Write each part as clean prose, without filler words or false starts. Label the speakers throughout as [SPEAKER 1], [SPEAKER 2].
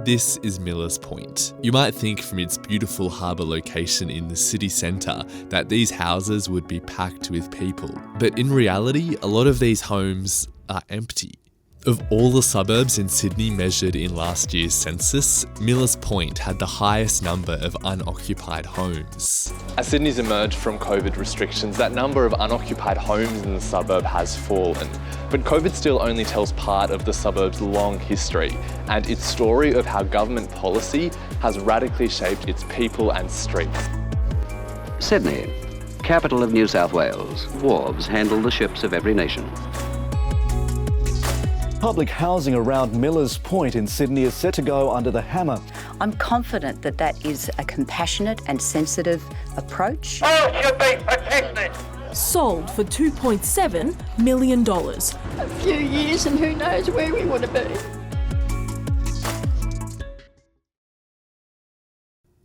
[SPEAKER 1] This is Millers Point. You might think from its beautiful harbour location in the city centre that these houses would be packed with people. But in reality, a lot of these homes are empty. Of all the suburbs in Sydney measured in last year's census, Millers Point had the highest number of unoccupied homes. As Sydney's emerged from COVID restrictions, that number of unoccupied homes in the suburb has fallen. But COVID still only tells part of the suburb's long history and its story of how government policy has radically shaped its people and streets.
[SPEAKER 2] Sydney, capital of New South Wales. Wharves handle the ships of every nation.
[SPEAKER 3] Public housing around Millers Point in Sydney is set to go under the hammer.
[SPEAKER 4] I'm confident that that is a compassionate and sensitive approach.
[SPEAKER 5] All should be protected.
[SPEAKER 6] Sold for $2.7 million.
[SPEAKER 7] A few years and who knows where we want to be.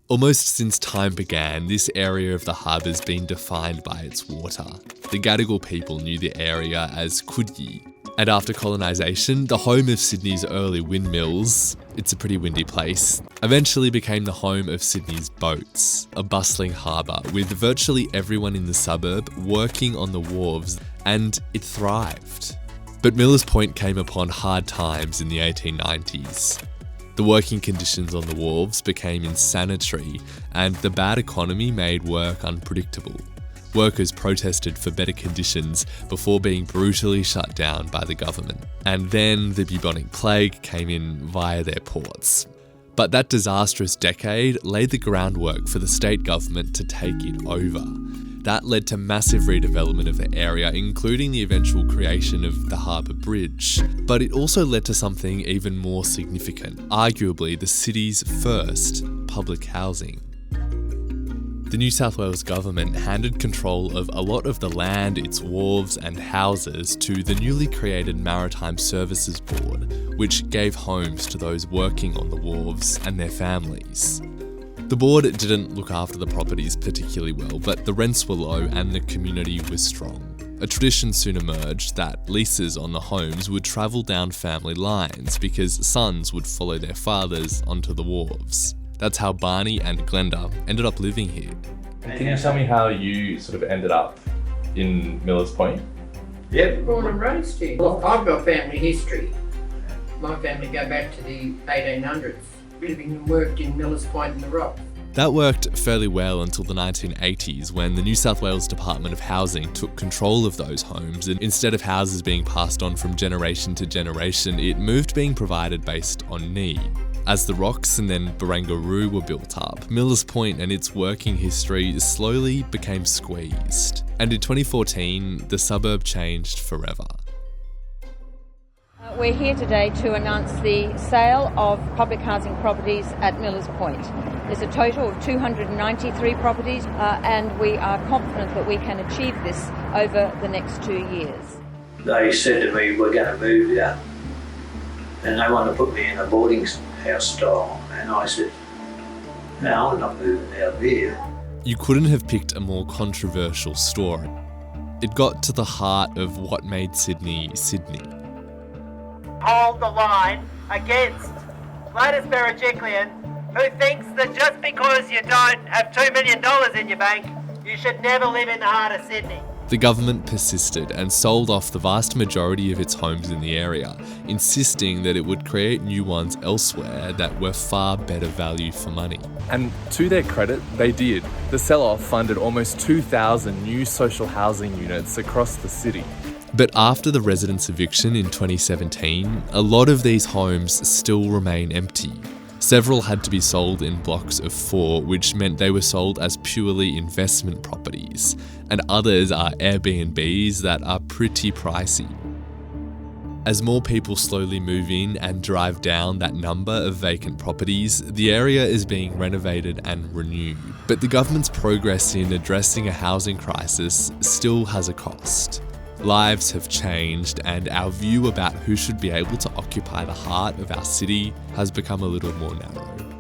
[SPEAKER 1] Almost since time began, this area of the harbour's been defined by its water. The Gadigal people knew the area as Coogee. And after colonisation, the home of Sydney's early windmills, it's a pretty windy place, eventually became the home of Sydney's boats, a bustling harbour with virtually everyone in the suburb working on the wharves, and it thrived. But Millers Point came upon hard times in the 1890s. The working conditions on the wharves became insanitary, and the bad economy made work unpredictable. Workers protested for better conditions before being brutally shut down by the government. And then the bubonic plague came in via their ports. But that disastrous decade laid the groundwork for the state government to take it over. That led to massive redevelopment of the area, including the eventual creation of the Harbour Bridge. But it also led to something even more significant, arguably the city's first public housing. The New South Wales government handed control of a lot of the land, its wharves and houses to the newly created Maritime Services Board, which gave homes to those working on the wharves and their families. The board didn't look after the properties particularly well, but the rents were low and the community was strong. A tradition soon emerged that leases on the homes would travel down family lines because sons would follow their fathers onto the wharves. That's how Barney and Glenda ended up living here.
[SPEAKER 8] Can you tell me how you sort of ended up in Millers Point?
[SPEAKER 5] Yep, born and raised here. Well, I've got family history. My family go back to the 1800s, living and worked in Millers Point in the Rocks.
[SPEAKER 1] That worked fairly well until the 1980s when the New South Wales Department of Housing took control of those homes, and instead of houses being passed on from generation to generation, it moved being provided based on need. As the Rocks and then Barangaroo were built up, Millers Point and its working history slowly became squeezed. And in 2014, the suburb changed forever.
[SPEAKER 9] We're here today to announce the sale of public housing properties at Millers Point. There's a total of 293 properties and we are confident that we can achieve this over the next 2 years.
[SPEAKER 10] They said to me, we're going to move here, and they want to put me in a boarding house style, and I said, no, I'm not moving out here.
[SPEAKER 1] You couldn't have picked a more controversial story. It got to the heart of what made Sydney, Sydney.
[SPEAKER 5] Hold the line against Gladys Berejiklian, who thinks that just because you don't have $2 million in your bank, you should never live in the heart of Sydney.
[SPEAKER 1] The government persisted and sold off the vast majority of its homes in the area, insisting that it would create new ones elsewhere that were far better value for money.
[SPEAKER 8] And to their credit, they did. The sell-off funded almost 2,000 new social housing units across the city.
[SPEAKER 1] But after the residents' eviction in 2017, a lot of these homes still remain empty. Several had to be sold in blocks of 4, which meant they were sold as purely investment properties, and others are Airbnbs that are pretty pricey. As more people slowly move in and drive down that number of vacant properties, the area is being renovated and renewed. But the government's progress in addressing a housing crisis still has a cost. Lives have changed, and our view about who should be able to occupy the heart of our city has become a little more narrow.